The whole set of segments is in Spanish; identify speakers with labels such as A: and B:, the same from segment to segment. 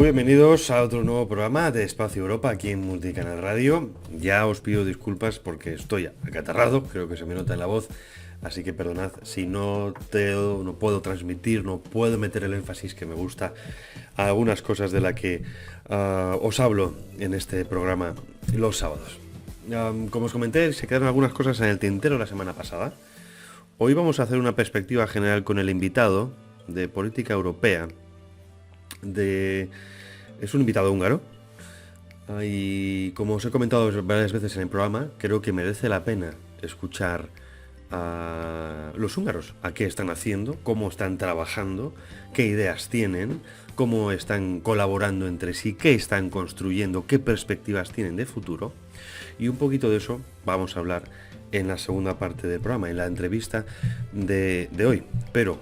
A: Muy bienvenidos a otro nuevo programa de Espacio Europa aquí en Multicanal Radio. Ya os pido disculpas porque estoy acatarrado, creo que se me nota en la voz, así que perdonad si no puedo transmitir, no puedo meter el énfasis que me gusta a algunas cosas de las que os hablo en este programa los sábados. Como os comenté, se quedaron algunas cosas en el tintero la semana pasada. Hoy vamos a hacer una perspectiva general con el invitado de política europea. Es un invitado húngaro y como os he comentado varias veces en el programa, creo que merece la pena escuchar a los húngaros, a qué están haciendo, cómo están trabajando, qué ideas tienen, cómo están colaborando entre sí, qué están construyendo, qué perspectivas tienen de futuro. Y un poquito de eso vamos a hablar en la segunda parte del programa, en la entrevista de hoy. Pero,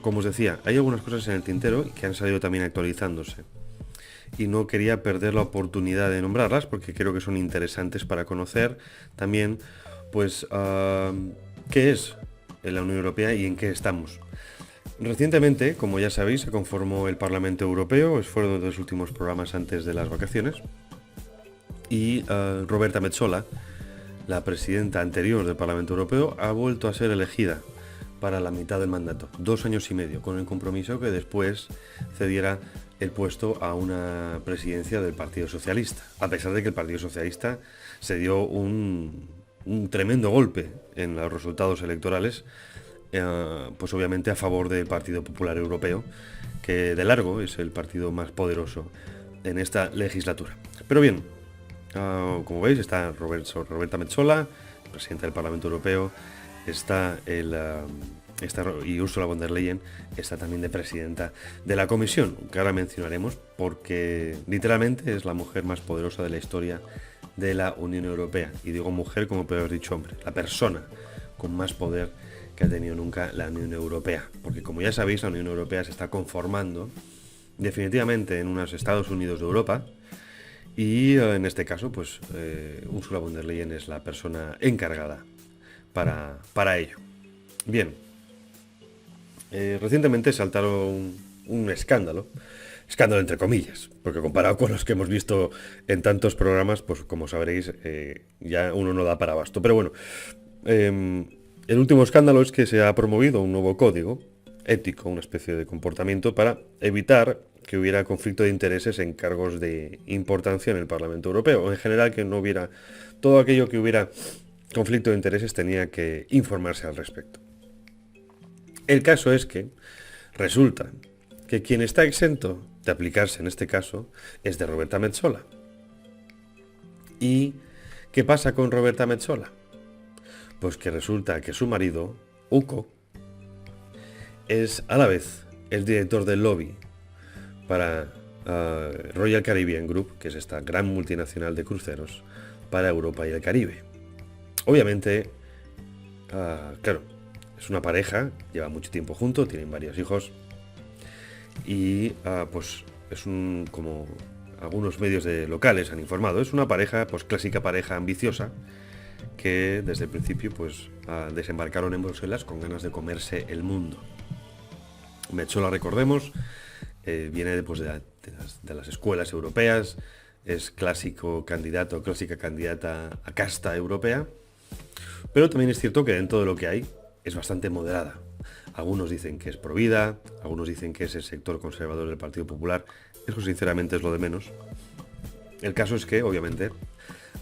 A: como os decía, hay algunas cosas en el tintero que han salido también actualizándose. Y no quería perder la oportunidad de nombrarlas porque creo que son interesantes para conocer también, pues, qué es la Unión Europea y en qué estamos. Recientemente, como ya sabéis, se conformó el Parlamento Europeo, fueron uno de los últimos programas antes de las vacaciones. Y Roberta Metsola, la presidenta anterior del Parlamento Europeo, ha vuelto a ser elegida para la mitad del mandato, 2 años y medio, con el compromiso que después cediera el puesto a una presidencia del Partido Socialista, a pesar de que el Partido Socialista se dio un tremendo golpe en los resultados electorales, pues obviamente a favor del Partido Popular Europeo, que de largo es el partido más poderoso en esta legislatura. Pero bien, como veis, está Roberta Metsola, presidenta del Parlamento Europeo, y Ursula von der Leyen está también de presidenta de la Comisión, que ahora mencionaremos porque literalmente es la mujer más poderosa de la historia de la Unión Europea. Y digo mujer como puede haber dicho hombre, la persona con más poder que ha tenido nunca la Unión Europea. Porque como ya sabéis, la Unión Europea se está conformando definitivamente en unos Estados Unidos de Europa. Y en este caso, pues Ursula von der Leyen es la persona encargada para ello. Bien, recientemente saltaron un escándalo entre comillas, porque comparado con los que hemos visto en tantos programas, pues como sabréis, ya uno no da para abasto. Pero bueno, el último escándalo es que se ha promovido un nuevo código ético, una especie de comportamiento para evitar que hubiera conflicto de intereses en cargos de importancia en el Parlamento Europeo, o en general que no hubiera todo aquello que hubiera conflicto de intereses tenía que informarse al respecto. El caso es que resulta que quien está exento de aplicarse en este caso es de Roberta Metsola. ¿Y qué pasa con Roberta Metsola? Pues que resulta que su marido, Uko, es a la vez el director del lobby para Royal Caribbean Group, que es esta gran multinacional de cruceros para Europa y el Caribe. Obviamente, claro, es una pareja, lleva mucho tiempo juntos, tienen varios hijos y pues es como algunos medios locales han informado, es una pareja, pues clásica pareja ambiciosa que desde el principio pues desembarcaron en Bruselas con ganas de comerse el mundo. Metsola, recordemos, viene pues, de las escuelas europeas, es clásica candidata a casta europea, pero también es cierto que dentro de lo que hay es bastante moderada. Algunos dicen que es provida, algunos dicen que es el sector conservador del Partido Popular. Eso sinceramente es lo de menos. El caso es que, obviamente,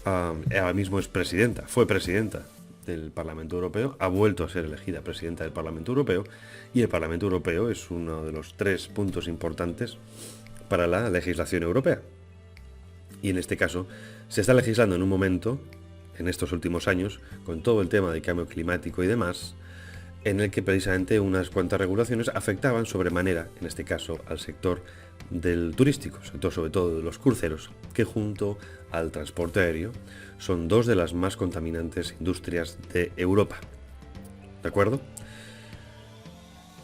A: ahora mismo fue presidenta del Parlamento Europeo, ha vuelto a ser elegida presidenta del Parlamento Europeo, y el Parlamento Europeo es uno de los 3 puntos importantes para la legislación europea. Y en este caso se está legislando en un momento, en estos últimos años, con todo el tema del cambio climático y demás, en el que precisamente unas cuantas regulaciones afectaban sobremanera, en este caso, al sector del turístico, sobre todo de los cruceros, que junto al transporte aéreo son 2 de las más contaminantes industrias de Europa. ¿De acuerdo?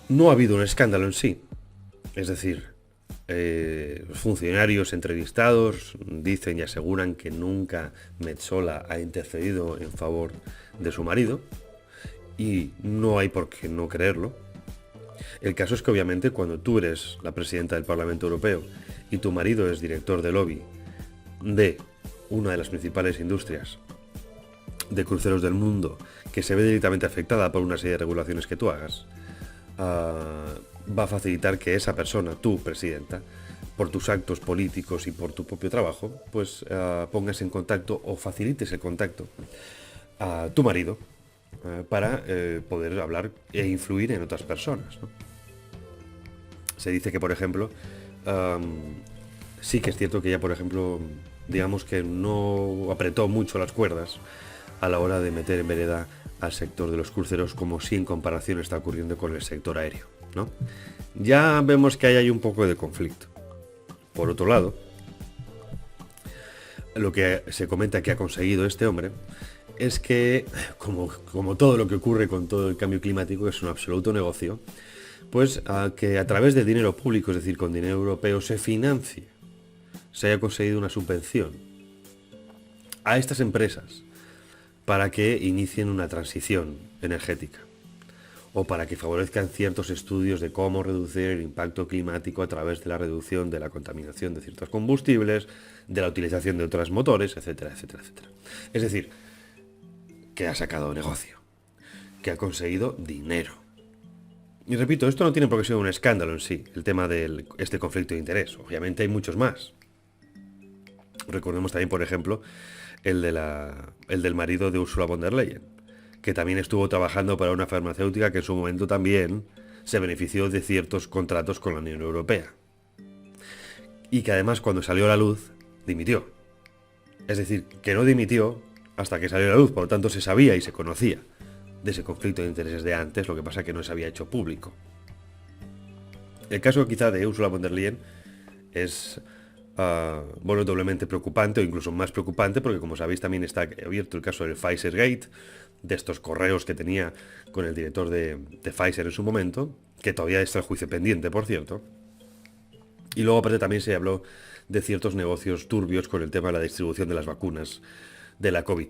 A: No ha habido un escándalo en sí, es decir, los funcionarios entrevistados dicen y aseguran que nunca Metsola ha intercedido en favor de su marido, y no hay por qué no creerlo, El caso es que obviamente cuando tú eres la presidenta del Parlamento Europeo y tu marido es director de lobby de una de las principales industrias de cruceros del mundo, que se ve directamente afectada por una serie de regulaciones que tú hagas, va a facilitar que esa persona, tú, presidenta, por tus actos políticos y por tu propio trabajo, pues pongas en contacto o facilites el contacto a tu marido para poder hablar e influir en otras personas, ¿no? Se dice que, por ejemplo, sí que es cierto que ella, por ejemplo, digamos que no apretó mucho las cuerdas a la hora de meter en vereda al sector de los cruceros, como si en comparación está ocurriendo con el sector aéreo, ¿no? Ya vemos que ahí hay un poco de conflicto. Por otro lado, lo que se comenta que ha conseguido este hombre es que, como todo lo que ocurre con todo el cambio climático, es un absoluto negocio, pues que a través de dinero público, es decir, con dinero europeo, se financie, se haya conseguido una subvención a estas empresas para que inicien una transición energética o para que favorezcan ciertos estudios de cómo reducir el impacto climático a través de la reducción de la contaminación de ciertos combustibles, de la utilización de otros motores, etcétera, etcétera, etcétera. Es decir, que ha sacado negocio, que ha conseguido dinero. Y repito, esto no tiene por qué ser un escándalo en sí, el tema de este conflicto de interés. Obviamente hay muchos más. Recordemos también, por ejemplo, el del marido de Ursula von der Leyen, que también estuvo trabajando para una farmacéutica que en su momento también se benefició de ciertos contratos con la Unión Europea. Y que además, cuando salió a la luz, dimitió. Es decir, que no dimitió hasta que salió a la luz, por lo tanto se sabía y se conocía de ese conflicto de intereses de antes, lo que pasa es que no se había hecho público. El caso quizá de Ursula von der Leyen es doblemente preocupante, o incluso más preocupante, porque como sabéis también está abierto el caso del Pfizer Gate, de estos correos que tenía con el director de Pfizer en su momento, que todavía está el juicio pendiente, por cierto. Y luego aparte también se habló de ciertos negocios turbios con el tema de la distribución de las vacunas de la COVID.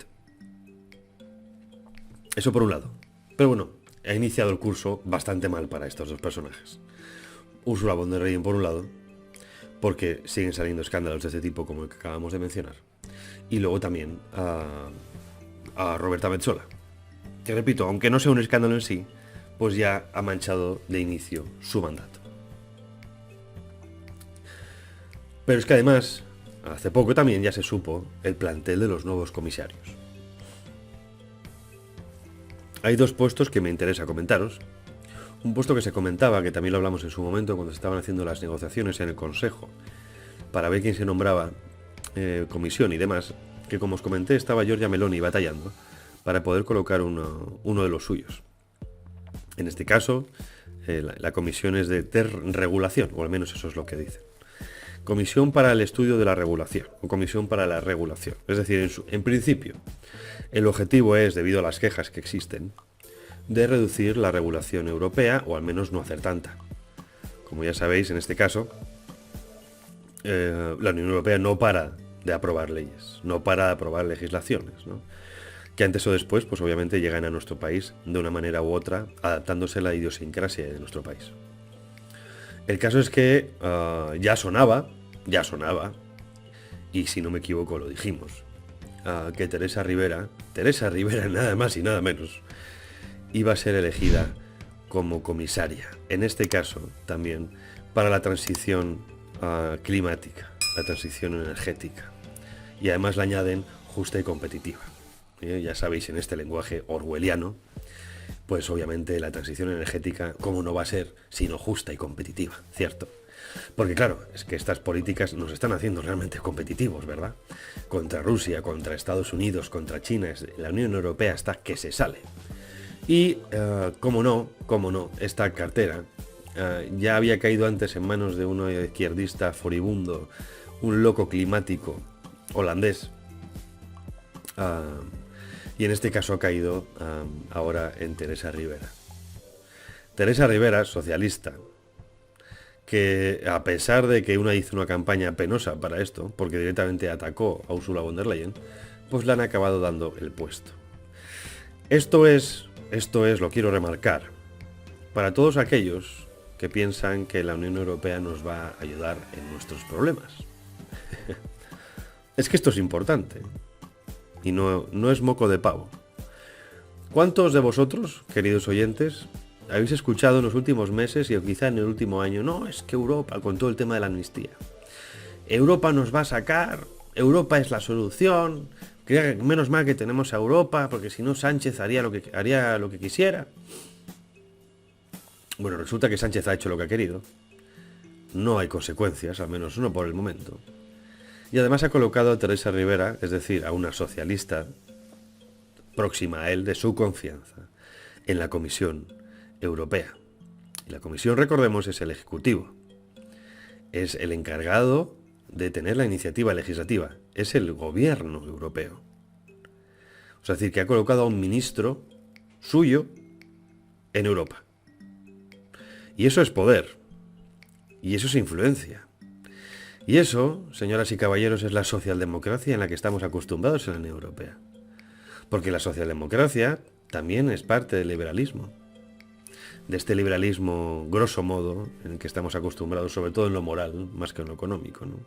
A: Eso por un lado. Pero bueno, ha iniciado el curso bastante mal para estos dos personajes. Ursula von der Leyen por un lado, porque siguen saliendo escándalos de este tipo como el que acabamos de mencionar. Y luego también a Roberta Metsola, que repito, aunque no sea un escándalo en sí, pues ya ha manchado de inicio su mandato. Pero es que además, hace poco también ya se supo el plantel de los nuevos comisarios. Hay dos puestos que me interesa comentaros. Un puesto que se comentaba, que también lo hablamos en su momento cuando se estaban haciendo las negociaciones en el Consejo, para ver quién se nombraba comisión y demás, que como os comenté estaba Giorgia Meloni batallando para poder colocar uno de los suyos. En este caso, la comisión es de regulación, o al menos eso es lo que dicen. Comisión para el estudio de la regulación, o comisión para la regulación. Es decir, en principio, el objetivo es, debido a las quejas que existen, de reducir la regulación europea, o al menos no hacer tanta. Como ya sabéis, en este caso, la Unión Europea no para de aprobar leyes, no para de aprobar legislaciones, ¿no? Que antes o después, pues obviamente llegan a nuestro país de una manera u otra, adaptándose a la idiosincrasia de nuestro país. El caso es que ya sonaba, y si no me equivoco lo dijimos, que Teresa Rivera nada más y nada menos, iba a ser elegida como comisaria, en este caso también para la transición climática, la transición energética. Y además le añaden justa y competitiva. Ya sabéis, en este lenguaje orwelliano, pues obviamente la transición energética, ¿cómo no va a ser sino justa y competitiva? ¿Cierto? Porque claro, es que estas políticas nos están haciendo realmente competitivos, ¿verdad? Contra Rusia, contra Estados Unidos, contra China, la Unión Europea está que se sale. Y, cómo no, esta cartera ya había caído antes en manos de un izquierdista furibundo, un loco climático holandés, y en este caso ha caído ahora en Teresa Rivera. Teresa Rivera, socialista, que a pesar de que hizo una campaña penosa para esto, porque directamente atacó a Ursula von der Leyen, pues le han acabado dando el puesto. Esto es, lo quiero remarcar, para todos aquellos que piensan que la Unión Europea nos va a ayudar en nuestros problemas. Es que esto es importante y no es moco de pavo. ¿Cuántos de vosotros, queridos oyentes, habéis escuchado en los últimos meses y quizá en el último año, no, es que Europa, con todo el tema de la amnistía, Europa nos va a sacar, Europa es la solución, menos mal que tenemos a Europa, porque si no Sánchez haría lo que quisiera? Bueno, resulta que Sánchez ha hecho lo que ha querido. No hay consecuencias, al menos no por el momento. Y además ha colocado a Teresa Rivera, es decir, a una socialista próxima a él, de su confianza, en la Comisión Europea. Y la Comisión, recordemos, es el Ejecutivo. Es el encargado de tener la iniciativa legislativa. Es el gobierno europeo. Es decir, que ha colocado a un ministro suyo en Europa. Y eso es poder. Y eso es influencia. Y eso, señoras y caballeros, es la socialdemocracia en la que estamos acostumbrados en la Unión Europea. Porque la socialdemocracia también es parte del liberalismo. De este liberalismo, grosso modo, en el que estamos acostumbrados, sobre todo en lo moral, más que en lo económico, ¿no?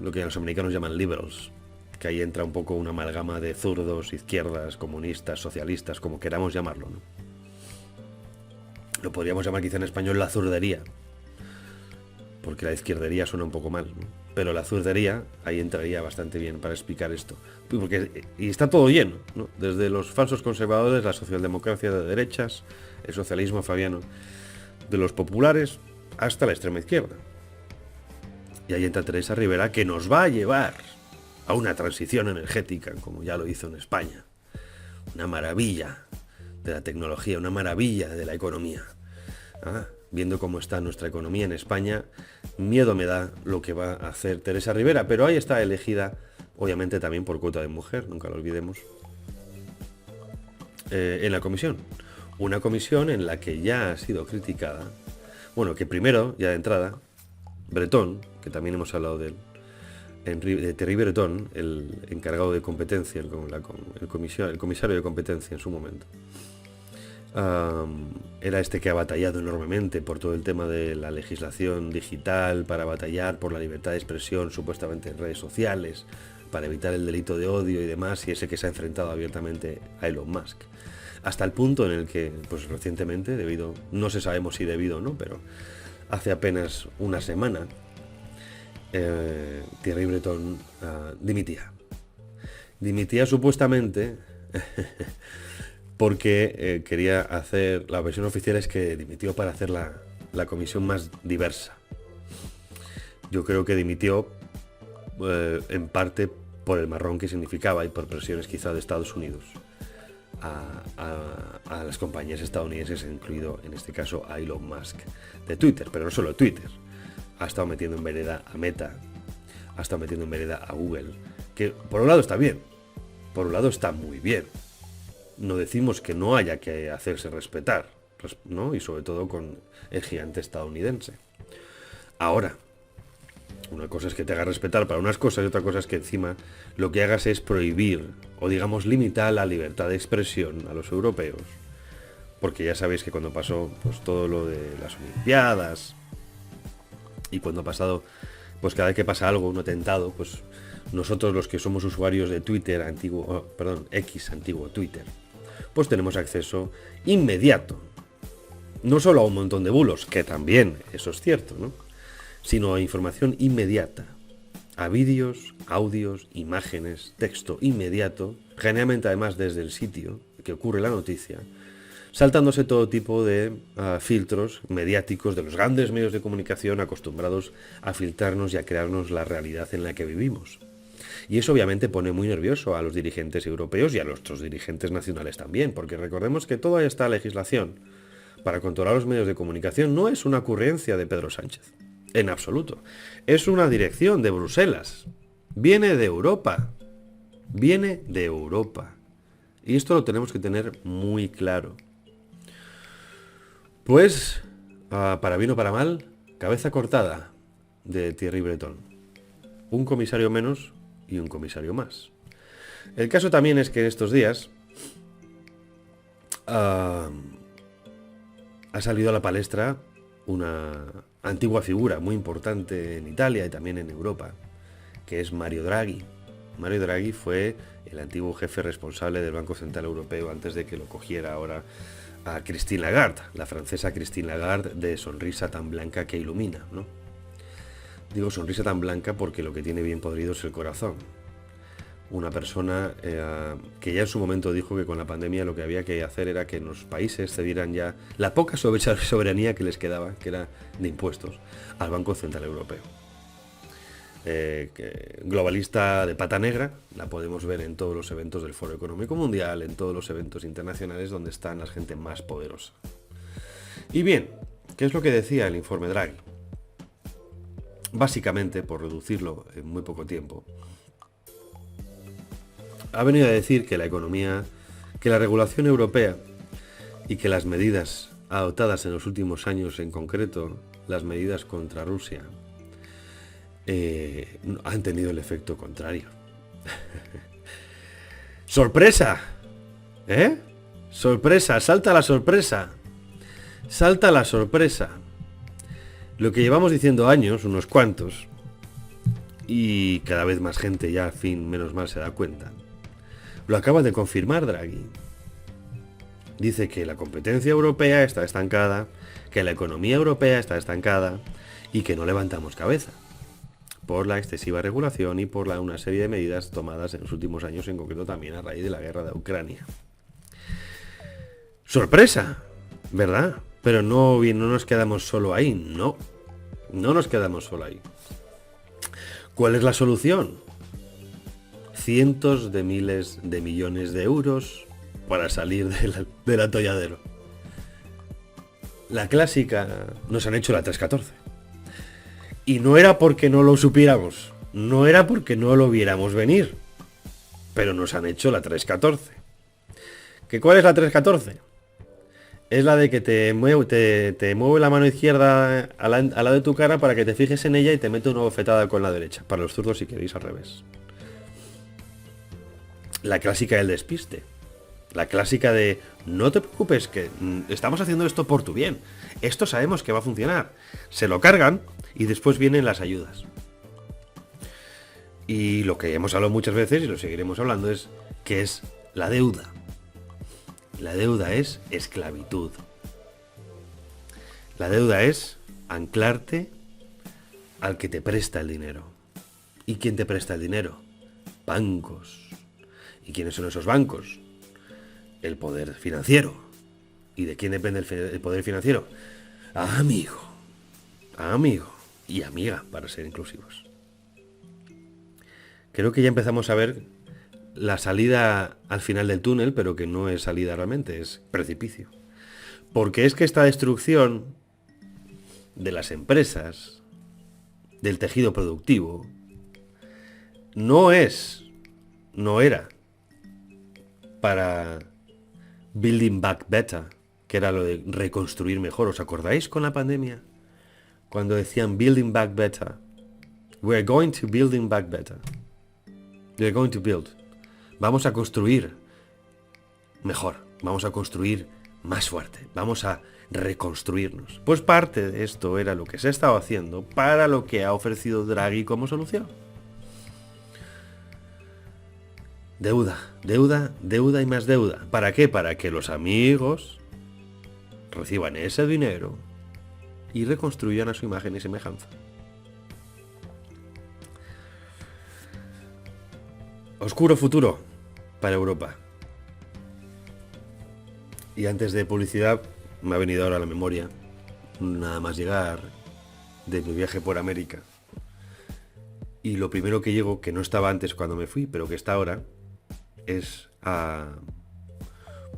A: Lo que los americanos llaman liberals, que ahí entra un poco una amalgama de zurdos, izquierdas, comunistas, socialistas, como queramos llamarlo, ¿no? Lo podríamos llamar quizá en español la zurdería, porque la izquierdería suena un poco mal, ¿no? Pero la zurdería ahí entraría bastante bien para explicar esto. Y está todo lleno, ¿no? Desde los falsos conservadores, la socialdemocracia de derechas, el socialismo fabiano de los populares, hasta la extrema izquierda. Y ahí entra Teresa Rivera, que nos va a llevar a una transición energética, como ya lo hizo en España. Una maravilla de la tecnología, una maravilla de la economía. Viendo cómo está nuestra economía en España, miedo me da lo que va a hacer Teresa Rivera, pero ahí está elegida, obviamente también por cuota de mujer, nunca lo olvidemos, en la comisión. Una comisión en la que ya ha sido criticada, bueno, que primero, ya de entrada, Bretón, que también hemos hablado de él, de Thierry Breton, el encargado de competencia, el comisario de competencia en su momento, era este que ha batallado enormemente por todo el tema de la legislación digital, para batallar por la libertad de expresión supuestamente en redes sociales, para evitar el delito de odio y demás, y ese que se ha enfrentado abiertamente a Elon Musk. Hasta el punto en el que, pues recientemente, no se sabemos si debido o no, pero hace apenas una semana, Thierry Breton dimitía. Dimitía supuestamente porque quería hacer, la versión oficial es que dimitió para hacer la comisión más diversa. Yo creo que dimitió en parte por el marrón que significaba y por presiones quizá de Estados Unidos a las compañías estadounidenses, incluido en este caso a Elon Musk de Twitter, pero no solo Twitter. Ha estado metiendo en vereda a Meta, ha estado metiendo en vereda a Google, que por un lado está bien, por un lado está muy bien. No decimos que no haya que hacerse respetar, ¿no? Y sobre todo con el gigante estadounidense. Ahora, una cosa es que te haga respetar para unas cosas y otra cosa es que encima lo que hagas es prohibir o digamos limitar la libertad de expresión a los europeos. Porque ya sabéis que cuando pasó pues todo lo de las Olimpiadas y cuando ha pasado, pues cada vez que pasa algo, un atentado, pues nosotros los que somos usuarios de Twitter, X, antiguo Twitter, pues tenemos acceso inmediato, no solo a un montón de bulos, que también, eso es cierto, ¿no? Sino a información inmediata, a vídeos, audios, imágenes, texto inmediato, generalmente además desde el sitio que ocurre la noticia, saltándose todo tipo de filtros mediáticos de los grandes medios de comunicación acostumbrados a filtrarnos y a crearnos la realidad en la que vivimos. Y eso obviamente pone muy nervioso a los dirigentes europeos y a nuestros dirigentes nacionales también, porque recordemos que toda esta legislación para controlar los medios de comunicación no es una ocurrencia de Pedro Sánchez, en absoluto. Es una dirección de Bruselas. Viene de Europa. Viene de Europa. Y esto lo tenemos que tener muy claro. Pues, para bien o para mal, cabeza cortada de Thierry Breton. Un comisario menos y un comisario más. El caso también es que estos días ha salido a la palestra una antigua figura muy importante en Italia y también en Europa, que es Mario Draghi. Mario Draghi fue el antiguo jefe responsable del Banco Central Europeo antes de que lo cogiera ahora a Christine Lagarde, la francesa Christine Lagarde, de sonrisa tan blanca que ilumina, ¿no? Digo sonrisa tan blanca porque lo que tiene bien podrido es el corazón. Una persona que ya en su momento dijo que con la pandemia lo que había que hacer era que los países cedieran ya la poca soberanía que les quedaba, que era de impuestos, al Banco Central Europeo. Globalista de pata negra, la podemos ver en todos los eventos del Foro Económico Mundial, en todos los eventos internacionales donde están la gente más poderosa. Y bien, ¿qué es lo que decía el informe Draghi? Básicamente, por reducirlo en muy poco tiempo, ha venido a decir que la economía, que la regulación europea y que las medidas adoptadas en los últimos años, en concreto las medidas contra Rusia, han tenido el efecto contrario. ¡Sorpresa! ¿Eh? ¡Sorpresa! ¡Salta la sorpresa! ¡Salta la sorpresa! Lo que llevamos diciendo años, unos cuantos, y cada vez más gente ya, al fin, menos mal, se da cuenta, lo acaba de confirmar Draghi. Dice que la competencia europea está estancada, que la economía europea está estancada y que no levantamos cabeza por la excesiva regulación y por una serie de medidas tomadas en los últimos años, en concreto también a raíz de la guerra de Ucrania. ¡Sorpresa! ¿Verdad? Pero no nos quedamos solo ahí, no nos quedamos solo ahí. ¿Cuál es la solución? Cientos de miles de millones de euros para salir del atolladero. La clásica, nos han hecho la 314. Y no era porque no lo supiéramos, no era porque no lo viéramos venir, pero nos han hecho la 314. ¿Que cuál es la 314? Es la de que te mueve la mano izquierda al lado de tu cara para que te fijes en ella y te mete una bofetada con la derecha. Para los zurdos si queréis al revés. La clásica del despiste. La clásica de no te preocupes, que estamos haciendo esto por tu bien. Esto sabemos que va a funcionar. Se lo cargan y después vienen las ayudas. Y lo que hemos hablado muchas veces y lo seguiremos hablando es que es la deuda. La deuda es esclavitud. La deuda es anclarte al que te presta el dinero. ¿Y quién te presta el dinero? Bancos. ¿Y quiénes son esos bancos? El poder financiero. ¿Y de quién depende el poder financiero? Amigo y amiga, para ser inclusivos. Creo que ya empezamos a ver la salida al final del túnel, pero que no es salida realmente, es precipicio. Porque es que esta destrucción de las empresas, del tejido productivo, no era para Building Back Better, que era lo de reconstruir mejor. ¿Os acordáis con la pandemia? Cuando decían Building Back Better. We're going to Building Back Better. We're going to build. Vamos a construir mejor. Vamos a construir más fuerte. Vamos a reconstruirnos. Pues parte de esto era lo que se ha estado haciendo para lo que ha ofrecido Draghi como solución. Deuda, deuda, deuda y más deuda. ¿Para qué? Para que los amigos reciban ese dinero y reconstruyan a su imagen y semejanza. Oscuro futuro para Europa. Y antes de publicidad, me ha venido ahora a la memoria, nada más llegar de mi viaje por América. Y lo primero que llego, que no estaba antes cuando me fui, pero que está ahora, es a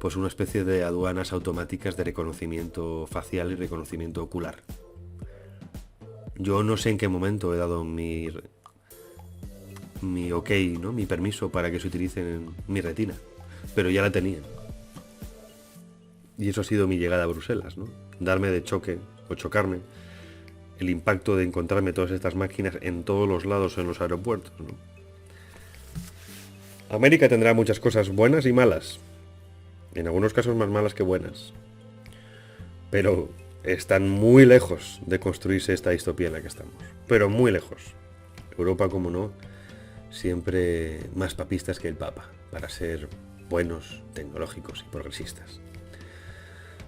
A: pues una especie de aduanas automáticas de reconocimiento facial y reconocimiento ocular. Yo no sé en qué momento he dado mi ok, ¿no? Mi permiso para que se utilicen en mi retina, pero ya la tenía. Y eso ha sido mi llegada a Bruselas, ¿no? Darme de choque o chocarme el impacto de encontrarme todas estas máquinas en todos los lados en los aeropuertos, ¿no? América tendrá muchas cosas buenas y malas, en algunos casos más malas que buenas, pero están muy lejos de construirse esta distopía en la que estamos. Pero muy lejos. Europa, como no, siempre más papistas que el Papa, para ser buenos, tecnológicos y progresistas.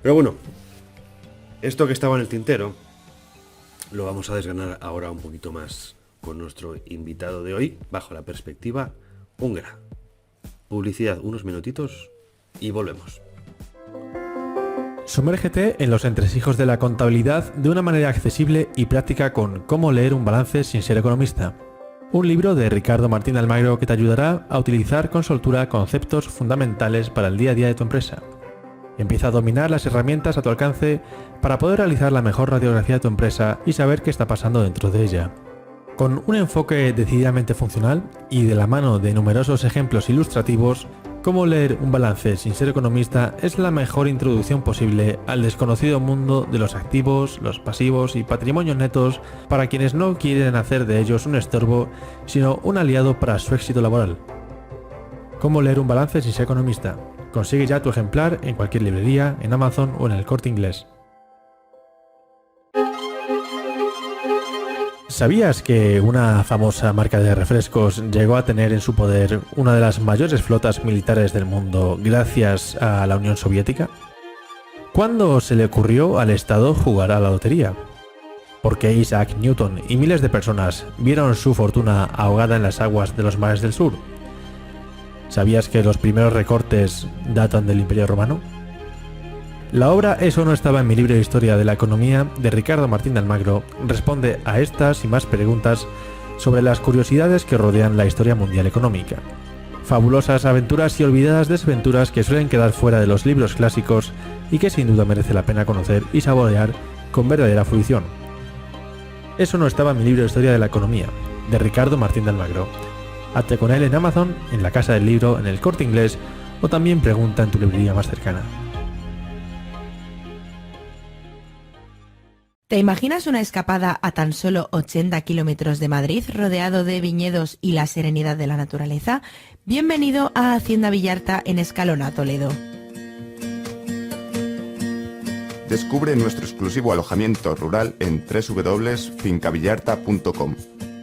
A: Pero bueno, esto que estaba en el tintero lo vamos a desgranar ahora un poquito más con nuestro invitado de hoy, bajo la perspectiva húngara. Publicidad, unos minutitos y volvemos.
B: Sumérgete en los entresijos de la contabilidad de una manera accesible y práctica con Cómo leer un balance sin ser economista. Un libro de Ricardo Martín Almagro que te ayudará a utilizar con soltura conceptos fundamentales para el día a día de tu empresa. Empieza a dominar las herramientas a tu alcance para poder realizar la mejor radiografía de tu empresa y saber qué está pasando dentro de ella. Con un enfoque decididamente funcional y de la mano de numerosos ejemplos ilustrativos, Cómo leer un balance sin ser economista es la mejor introducción posible al desconocido mundo de los activos, los pasivos y patrimonios netos para quienes no quieren hacer de ellos un estorbo, sino un aliado para su éxito laboral. Cómo leer un balance sin ser economista. Consigue ya tu ejemplar en cualquier librería, en Amazon o en el Corte Inglés. ¿Sabías que una famosa marca de refrescos llegó a tener en su poder una de las mayores flotas militares del mundo gracias a la Unión Soviética? ¿Cuándo se le ocurrió al Estado jugar a la lotería? ¿Por qué Isaac Newton y miles de personas vieron su fortuna ahogada en las aguas de los mares del sur? ¿Sabías que los primeros recortes datan del Imperio Romano? La obra Eso no estaba en mi libro de Historia de la Economía de Ricardo Martín de Almagro responde a estas y más preguntas sobre las curiosidades que rodean la historia mundial económica. Fabulosas aventuras y olvidadas desventuras que suelen quedar fuera de los libros clásicos y que sin duda merece la pena conocer y saborear con verdadera fruición. Eso no estaba en mi libro de Historia de la Economía de Ricardo Martín de Almagro. Hazte con él en Amazon, en la Casa del Libro, en el Corte Inglés o también pregunta en tu librería más cercana.
C: ¿Te imaginas una escapada a tan solo 80 kilómetros de Madrid, rodeado de viñedos y la serenidad de la naturaleza? Bienvenido a Hacienda Villarta en Escalona, Toledo.
D: Descubre nuestro exclusivo alojamiento rural en www.fincavillarta.com,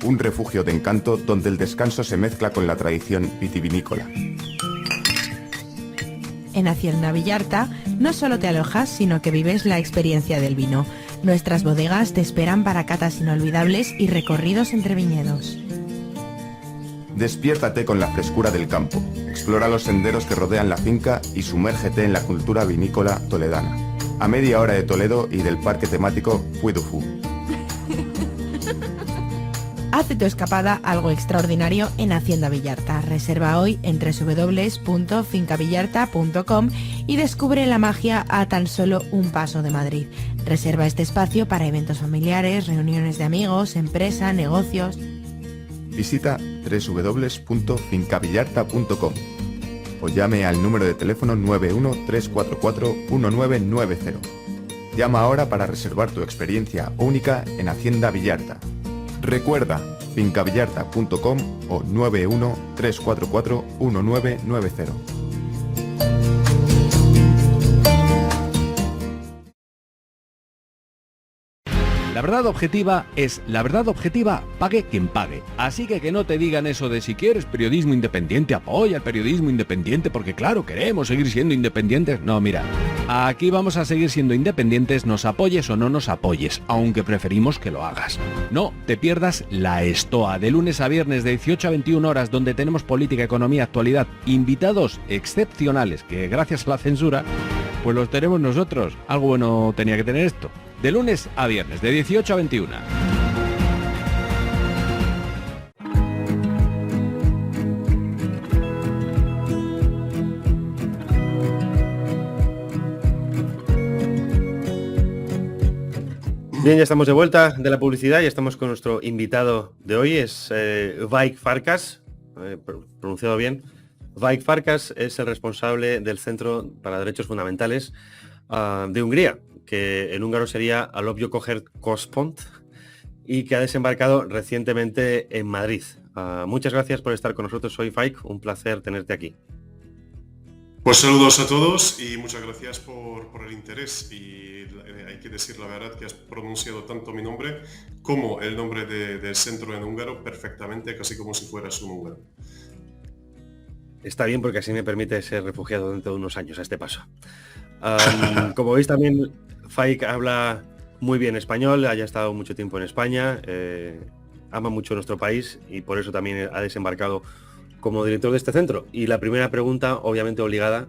D: un refugio de encanto donde el descanso se mezcla con la tradición vitivinícola.
C: En Hacienda Villarta no solo te alojas, sino que vives la experiencia del vino. Nuestras bodegas te esperan para catas inolvidables y recorridos entre viñedos.
D: Despiértate con la frescura del campo, explora los senderos que rodean la finca y sumérgete en la cultura vinícola toledana, a media hora de Toledo y del parque temático Puy du Fou.
C: Haz de tu escapada algo extraordinario en Hacienda Villarta. Reserva hoy en www.fincavillarta.com y descubre la magia a tan solo un paso de Madrid. Reserva este espacio para eventos familiares, reuniones de amigos, empresa, negocios.
D: Visita www.fincavillarta.com o llame al número de teléfono 913441990. Llama ahora para reservar tu experiencia única en Hacienda Villarta. Recuerda, fincavillarta.com o 913441990.
E: La verdad objetiva es la verdad objetiva, pague quien pague. Así que no te digan eso de si quieres periodismo independiente, apoya el periodismo independiente, porque claro, queremos seguir siendo independientes. No, mira, aquí vamos a seguir siendo independientes, nos apoyes o no nos apoyes, aunque preferimos que lo hagas. No te pierdas La Estoa, de lunes a viernes de 18 a 21 horas, donde tenemos política, economía, actualidad, invitados excepcionales, que gracias a la censura, pues los tenemos nosotros. Algo bueno tenía que tener esto. De lunes a viernes, de 18 a 21.
A: Bien, ya estamos de vuelta de la publicidad y estamos con nuestro invitado de hoy, es Vajk Farkas, pronunciado bien. Vajk Farkas es el responsable del Centro para Derechos Fundamentales de Hungría, que en húngaro sería Alapjogok Központ, y que ha desembarcado recientemente en Madrid. Muchas gracias por estar con nosotros hoy, Vajk, un placer tenerte aquí.
F: Pues saludos a todos y muchas gracias por el interés. Y hay que decir la verdad que has pronunciado tanto mi nombre como el nombre del centro en húngaro perfectamente, casi como si fueras un húngaro.
A: Está bien porque así me permite ser refugiado dentro de unos años a este paso. Como veis también, Faik habla muy bien español, haya estado mucho tiempo en España, ama mucho nuestro país y por eso también ha desembarcado como director de este centro. Y la primera pregunta, obviamente obligada,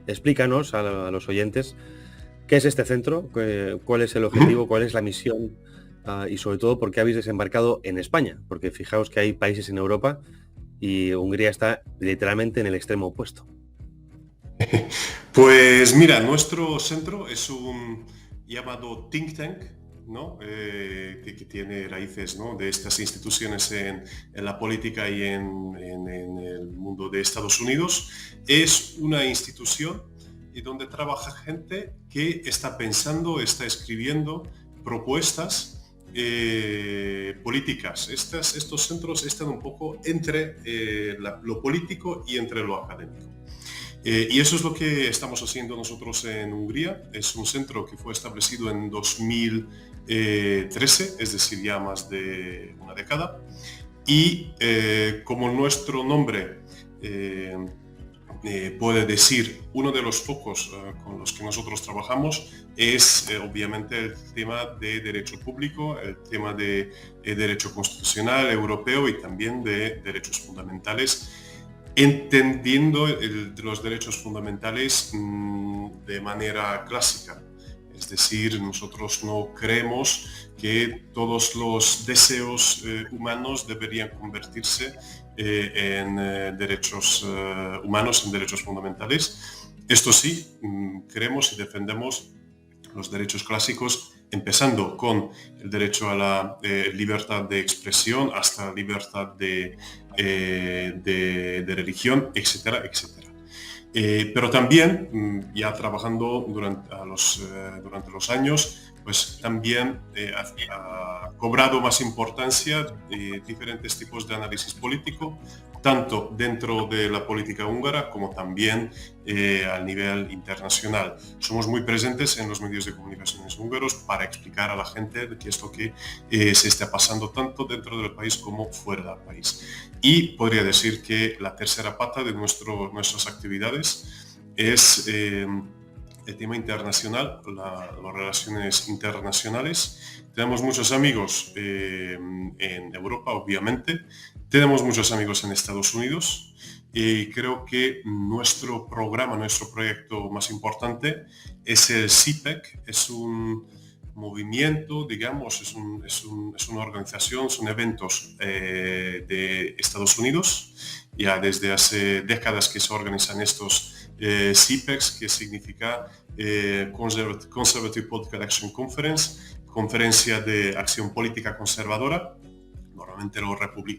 A: explícanos a los oyentes qué es este centro, cuál es el objetivo, cuál es la misión y sobre todo por qué habéis desembarcado en España, porque fijaos que hay países en Europa y Hungría está literalmente en el extremo opuesto.
F: Pues mira, nuestro centro es un llamado think tank, ¿no? Que tiene raíces, ¿no?, de estas instituciones en la política y en el mundo de Estados Unidos. Es una institución donde trabaja gente que está pensando, está escribiendo propuestas políticas. Estos centros están un poco entre lo político y entre lo académico. Y eso es lo que estamos haciendo nosotros en Hungría. Es un centro que fue establecido en 2013, es decir, ya más de una década. Y como nuestro nombre puede decir, uno de los focos con los que nosotros trabajamos es obviamente el tema de derecho público, el tema de derecho constitucional europeo y también de derechos fundamentales, entendiendo los derechos fundamentales de manera clásica. Es decir, nosotros no creemos que todos los deseos humanos deberían convertirse en derechos humanos, en derechos fundamentales. Esto sí, creemos y defendemos los derechos clásicos, empezando con el derecho a la libertad de expresión hasta la libertad de religión, etcétera, etcétera. Pero también, ya trabajando durante los años, pues también ha cobrado más importancia diferentes tipos de análisis político, tanto dentro de la política húngara como también a nivel internacional. Somos muy presentes en los medios de comunicación húngaros para explicar a la gente de qué es lo que se está pasando tanto dentro del país como fuera del país. Y podría decir que la tercera pata de nuestras actividades es el tema internacional, las relaciones internacionales. Tenemos muchos amigos en Europa, obviamente. Tenemos muchos amigos en Estados Unidos. Y creo que nuestro proyecto más importante es el CPEC. Es un movimiento, digamos, es una organización, son eventos de Estados Unidos. Ya desde hace décadas que se organizan estos CPECs, que significa Conservative Political Action Conference, conferencia de acción política conservadora. Normalmente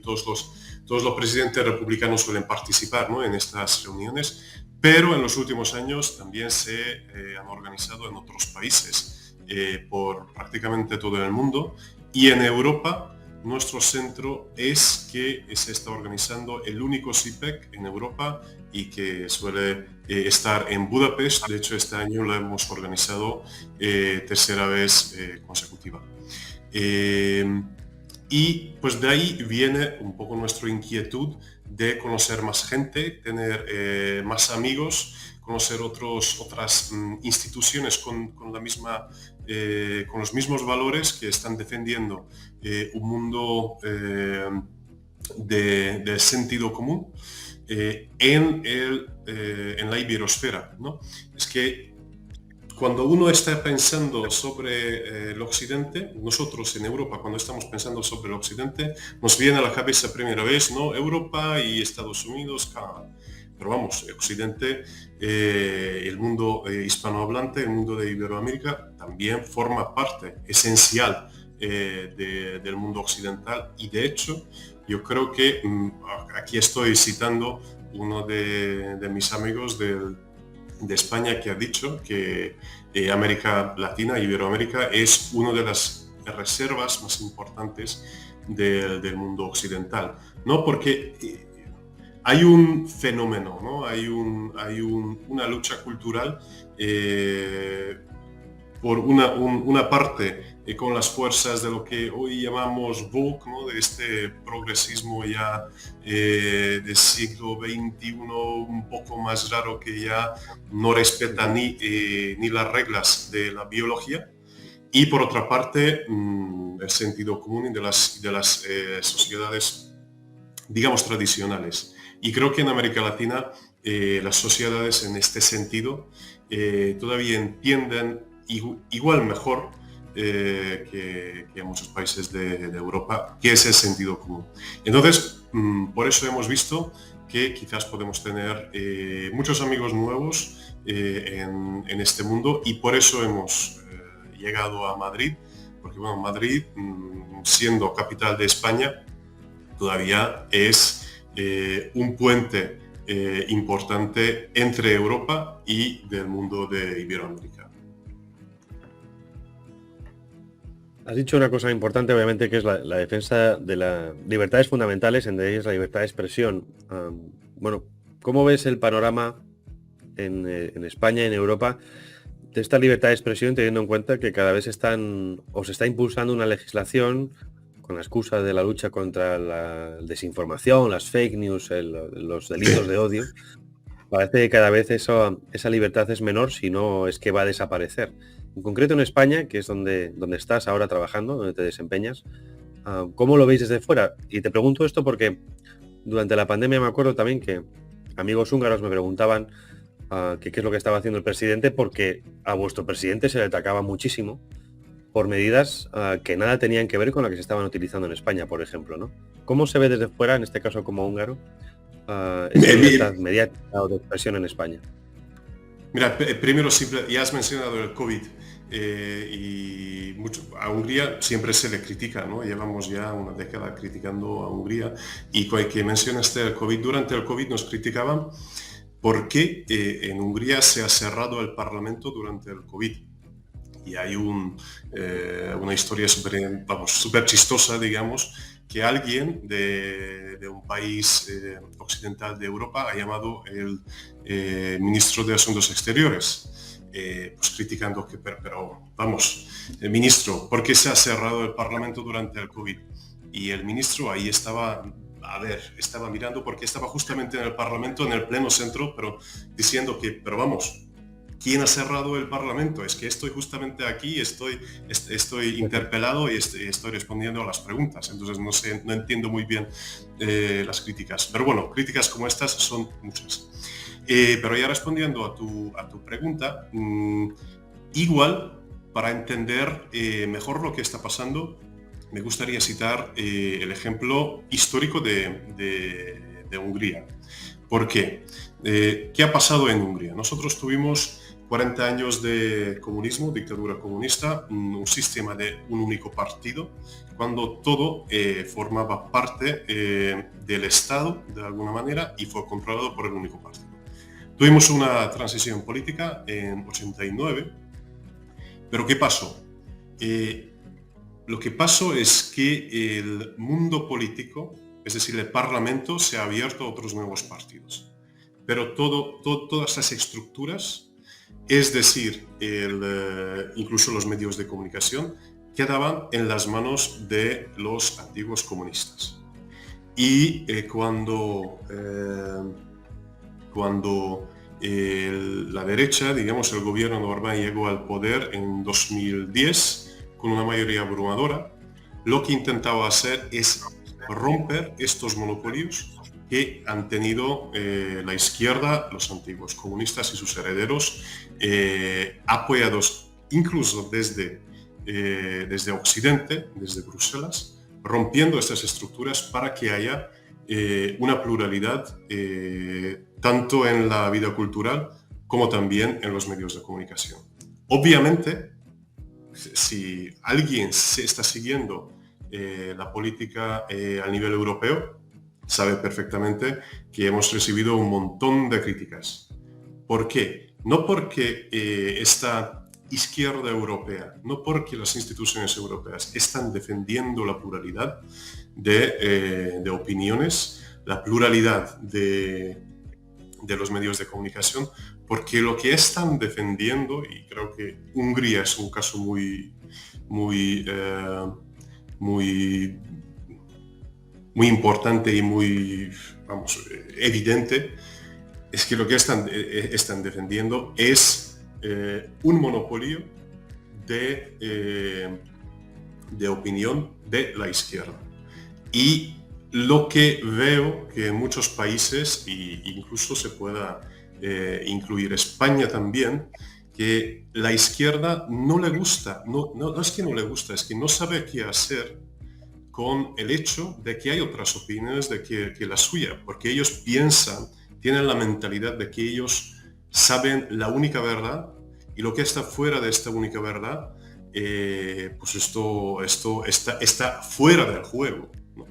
F: todos los presidentes republicanos suelen participar, ¿no?, en estas reuniones, pero en los últimos años también se han organizado en otros países por prácticamente todo el mundo, y en Europa nuestro centro es que se está organizando el único CPEC en Europa y que suele estar en Budapest. De hecho, este año lo hemos organizado tercera vez consecutiva. Y pues de ahí viene un poco nuestra inquietud de conocer más gente, tener más amigos, conocer otras instituciones con los mismos valores que están defendiendo un mundo de sentido común en la iberosfera, ¿no? Es que cuando uno está pensando sobre el Occidente, nosotros en Europa, cuando estamos pensando sobre el Occidente, nos viene a la cabeza primera vez, ¿no?, Europa y Estados Unidos, Canadá. Pero vamos, Occidente, el mundo hispanohablante, el mundo de Iberoamérica, también forma parte esencial del mundo occidental. Y de hecho, yo creo que aquí estoy citando uno de mis amigos de España, que ha dicho que América Latina, Iberoamérica, es una de las reservas más importantes del mundo occidental. No porque hay un fenómeno, ¿no? Una lucha cultural por una parte con las fuerzas de lo que hoy llamamos woke, ¿no? De este progresismo ya del siglo XXI, un poco más raro, que ya no respeta ni las reglas de la biología. Y por otra parte, el sentido común de las sociedades, digamos, tradicionales. Y creo que en América Latina las sociedades en este sentido todavía entienden igual mejor que en muchos países de Europa, que es el sentido común. Entonces, por eso hemos visto que quizás podemos tener muchos amigos nuevos en este mundo, y por eso hemos llegado a Madrid, porque bueno, Madrid, siendo capital de España, todavía es un puente importante entre Europa y del mundo de Iberoamérica.
A: Has dicho una cosa importante, obviamente, que es la defensa de las libertades fundamentales, entre ellas la libertad de expresión. Bueno, ¿cómo ves el panorama en España y en Europa de esta libertad de expresión, teniendo en cuenta que cada vez se está impulsando una legislación con la excusa de la lucha contra la desinformación, las fake news, los delitos de odio? Parece que cada vez esa libertad es menor, si no es que va a desaparecer. En concreto en España, que es donde estás ahora trabajando, donde te desempeñas, ¿cómo lo veis desde fuera? Y te pregunto esto porque durante la pandemia me acuerdo también que amigos húngaros me preguntaban qué es lo que estaba haciendo el presidente, porque a vuestro presidente se le atacaba muchísimo por medidas que nada tenían que ver con las que se estaban utilizando en España, por ejemplo, ¿no? ¿Cómo se ve desde fuera, en este caso como húngaro, esa libertad mediática o de expresión en España?
F: Mira, primero, ya has mencionado el COVID, y a Hungría siempre se le critica, ¿no? Llevamos ya una década criticando a Hungría, y que mencionaste el COVID, durante el COVID nos criticaban porque en Hungría se ha cerrado el Parlamento durante el COVID. Y hay una historia súper chistosa, digamos, que alguien de un país occidental de Europa ha llamado el ministro de Asuntos Exteriores, pues criticando que, pero vamos, ministro, ¿por qué se ha cerrado el Parlamento durante el COVID? Y el ministro ahí estaba mirando, porque estaba justamente en el Parlamento, en el pleno centro, pero diciendo que, pero vamos, ¿quién ha cerrado el Parlamento? Es que estoy justamente aquí, estoy interpelado y estoy respondiendo a las preguntas. Entonces no entiendo muy bien las críticas. Pero bueno, críticas como estas son muchas. Pero ya respondiendo a tu pregunta, igual, para entender mejor lo que está pasando, me gustaría citar el ejemplo histórico de Hungría. ¿Por qué? ¿Qué ha pasado en Hungría? Nosotros tuvimos 40 años de comunismo, dictadura comunista, un sistema de un único partido, cuando todo formaba parte del Estado, de alguna manera, y fue controlado por el único partido. Tuvimos una transición política en 89, pero ¿qué pasó? Lo que pasó es que el mundo político, es decir, el Parlamento, se ha abierto a otros nuevos partidos. Pero todas las estructuras, es decir, incluso los medios de comunicación, quedaban en las manos de los antiguos comunistas. Y cuando la derecha, digamos, el gobierno de Orbán llegó al poder en 2010, con una mayoría abrumadora, lo que intentaba hacer es romper estos monopolios que han tenido la izquierda, los antiguos comunistas y sus herederos, apoyados incluso desde Occidente, desde Bruselas, rompiendo estas estructuras para que haya una pluralidad tanto en la vida cultural como también en los medios de comunicación. Obviamente, si alguien se está siguiendo la política a nivel europeo, sabe perfectamente que hemos recibido un montón de críticas. ¿Por qué? No porque esta izquierda europea, no porque las instituciones europeas están defendiendo la pluralidad de opiniones. la pluralidad de los medios de comunicación, porque lo que están defendiendo, y creo que Hungría es un caso muy importante y muy, evidente, es que lo que están defendiendo es un monopolio de opinión de la izquierda. Y lo que veo que en muchos países, e incluso se pueda incluir España también, que la izquierda no le gusta, no es que no le gusta, es que no sabe qué hacer con el hecho de que hay otras opiniones de que la suya, porque ellos piensan, tienen la mentalidad de que ellos saben la única verdad, y lo que está fuera de esta única verdad, pues esto está fuera del juego, ¿no?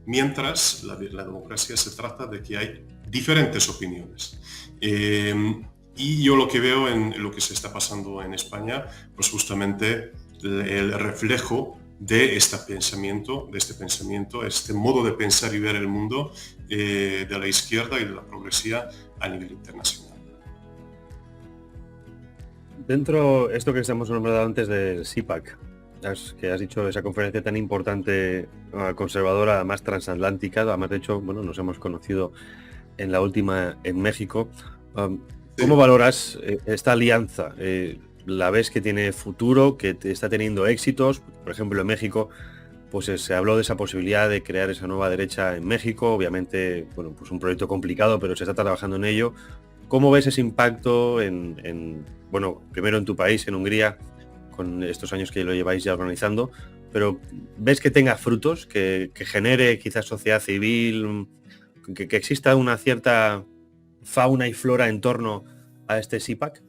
F: Mientras la democracia se trata de que hay diferentes opiniones. Y yo lo que veo en lo que se está pasando en España, pues justamente el reflejo de este pensamiento, este modo de pensar y ver el mundo de la izquierda y de la progresía a nivel internacional.
A: Dentro esto que estamos nombrando antes del CIPAC, que has dicho esa conferencia tan importante, conservadora, más transatlántica, además de hecho, bueno, nos hemos conocido en la última en México. ¿Cómo valoras esta alianza? ¿La ves que tiene futuro, que está teniendo éxitos? Por ejemplo, en México, pues se habló de esa posibilidad de crear esa nueva derecha en México. Obviamente, bueno, pues un proyecto complicado, pero se está trabajando en ello. ¿Cómo ves ese impacto bueno, primero en tu país, en Hungría, con estos años que lo lleváis ya organizando, pero ves que tenga frutos, que genere quizás sociedad civil, que exista una cierta fauna y flora en torno a este CIPAC?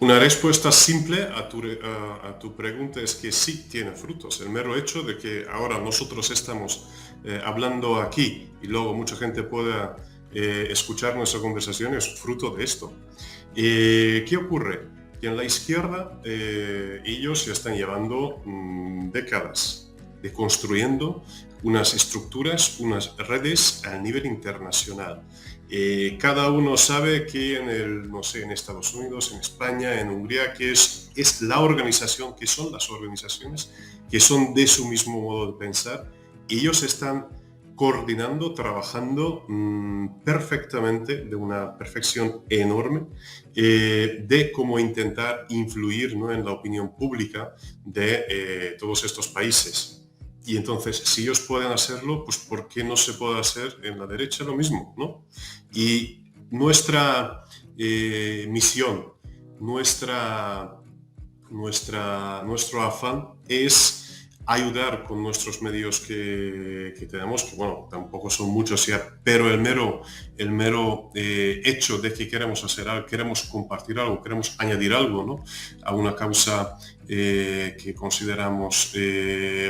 F: Una respuesta simple a tu pregunta es que sí tiene frutos. El mero hecho de que ahora nosotros estamos hablando aquí y luego mucha gente pueda escuchar nuestra conversación es fruto de esto. ¿Qué ocurre? Que en la izquierda ellos ya están llevando décadas de construyendo unas estructuras, unas redes a nivel internacional. Cada uno sabe que en Estados Unidos, en España, en Hungría, que es la organización, que son las organizaciones que son de su mismo modo de pensar. Ellos están coordinando, trabajando perfectamente, de una perfección enorme, de cómo intentar influir, ¿no?, en la opinión pública de todos estos países. Y entonces, si ellos pueden hacerlo, pues ¿por qué no se puede hacer en la derecha lo mismo, ¿no? Y nuestra misión, nuestro afán es ayudar con nuestros medios que tenemos, que bueno, tampoco son muchos ya, pero el mero hecho de que queremos hacer algo, queremos compartir algo, queremos añadir algo, ¿no?, a una causa que consideramos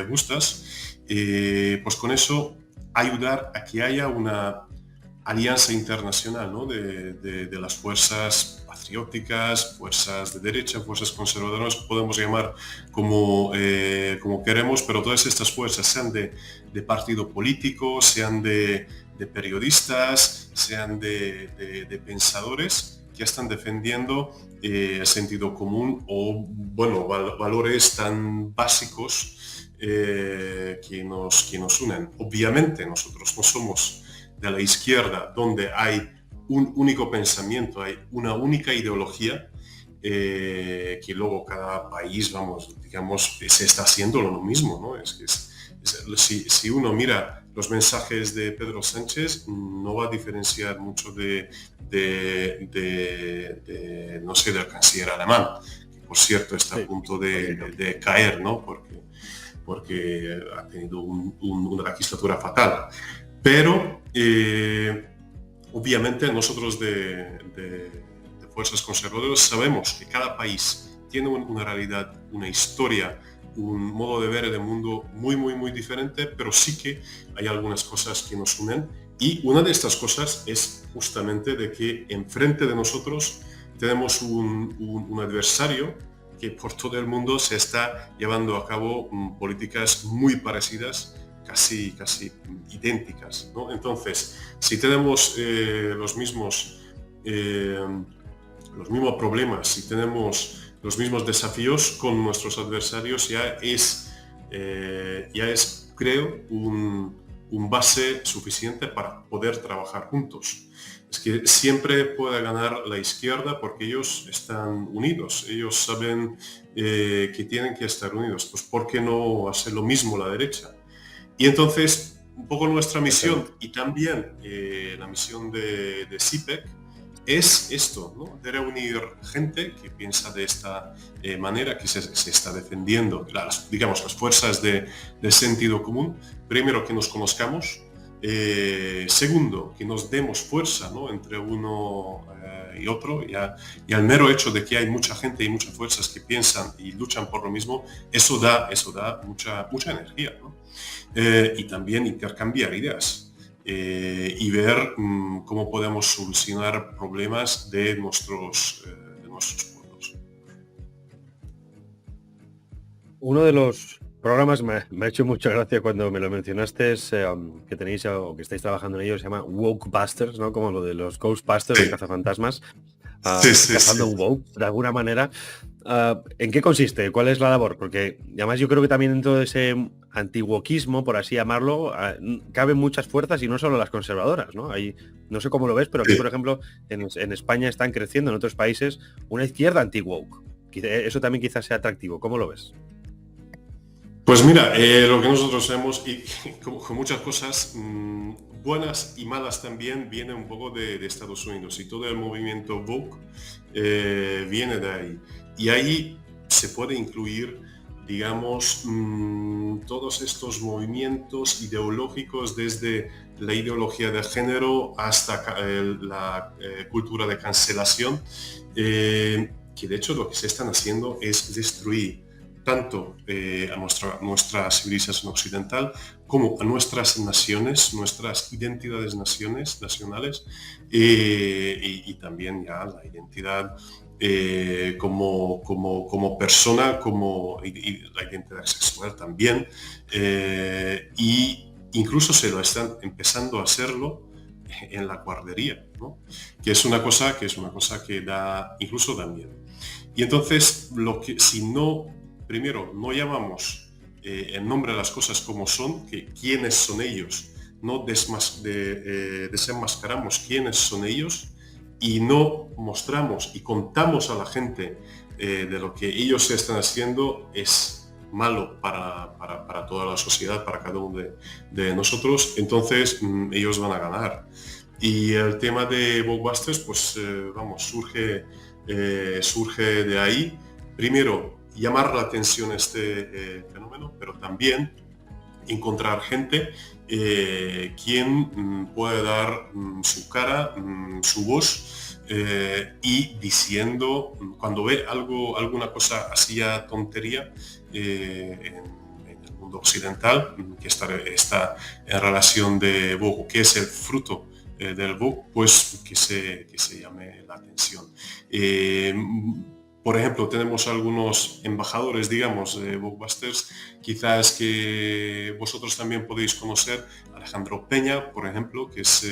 F: justas, pues con eso ayudar a que haya una alianza internacional, ¿no?, de las fuerzas patrióticas, fuerzas de derecha, fuerzas conservadoras, podemos llamar como queremos, pero todas estas fuerzas, sean de partido político, sean de periodistas, sean de pensadores que están defendiendo sentido común o, bueno, valores tan básicos que nos unen. Obviamente nosotros no somos de la izquierda, donde hay un único pensamiento, hay una única ideología, que luego cada país, digamos, se está haciendo lo mismo, ¿no? Si uno mira los mensajes de Pedro Sánchez, no va a diferenciar mucho no sé, del canciller alemán, que por cierto está a punto de caer, ¿no? Porque ha tenido una legislatura fatal. Pero obviamente nosotros de fuerzas conservadoras sabemos que cada país tiene una realidad, una historia, un modo de ver el mundo muy, muy, muy diferente, pero sí que hay algunas cosas que nos unen. Y una de estas cosas es justamente de que enfrente de nosotros tenemos un adversario que por todo el mundo se está llevando a cabo políticas muy parecidas, casi idénticas, ¿no? Entonces, si tenemos los mismos problemas, si tenemos los mismos desafíos con nuestros adversarios, ya es, creo, un base suficiente para poder trabajar juntos. Es que siempre puede ganar la izquierda porque ellos están unidos, ellos saben que tienen que estar unidos. Pues ¿por qué no hacer lo mismo la derecha? Y entonces, un poco nuestra misión y también la misión de CIPEC es esto, ¿no? De reunir gente que piensa de esta manera, que se está defendiendo, digamos, las fuerzas de sentido común. Primero, que nos conozcamos. Segundo, que nos demos fuerza, ¿no? Entre uno y otro. Y al mero hecho de que hay mucha gente y muchas fuerzas que piensan y luchan por lo mismo, eso da mucha energía, ¿no? Y también intercambiar ideas. Y ver cómo podemos solucionar problemas de nuestros pueblos.
A: Uno de los programas me ha hecho mucha gracia cuando me lo mencionaste, es que tenéis o que estáis trabajando en ello, se llama Wokebusters, ¿no? Como lo de los Ghostbusters,
F: Sí.
A: los cazafantasmas,
F: Sí.
A: cazando un woke, de alguna manera. ¿En qué consiste? ¿Cuál es la labor? Porque además yo creo que también dentro de ese antiguoquismo, por así llamarlo, caben muchas fuerzas y no solo las conservadoras, ¿no? No sé cómo lo ves, pero aquí, por ejemplo, en España están creciendo, en otros países, una izquierda anti-woke. Eso también quizás sea atractivo. ¿Cómo lo ves?
F: Pues mira, lo que nosotros vemos, y como muchas cosas buenas y malas también, viene un poco de Estados Unidos, y todo el movimiento woke viene de ahí. Y ahí se puede incluir, digamos, todos estos movimientos ideológicos, desde la ideología de género hasta la cultura de cancelación, que de hecho lo que se están haciendo es destruir tanto a nuestra civilización occidental como a nuestras naciones, nuestras identidades nacionales, y también ya la identidad como persona, y la identidad sexual también, y incluso se lo están empezando a hacerlo en la guardería, ¿no? que es una cosa que da miedo. Y entonces, primero, no llamamos en nombre de las cosas como son, que quiénes son ellos, no desenmascaramos quiénes son ellos, y no mostramos y contamos a la gente de lo que ellos están haciendo es malo para toda la sociedad, para cada uno de nosotros, entonces ellos van a ganar. Y el tema de Wokebusters, pues surge de ahí. Primero, llamar la atención a este fenómeno, pero también encontrar gente quien puede dar su cara, su voz, y diciendo, cuando ve alguna cosa así ya tontería en el mundo occidental, que está en relación de woke, que es el fruto del woke, pues que se llame la atención. Por ejemplo, tenemos algunos embajadores, digamos, de Wokebusters, quizás que vosotros también podéis conocer, Alejandro Peña, por ejemplo, que es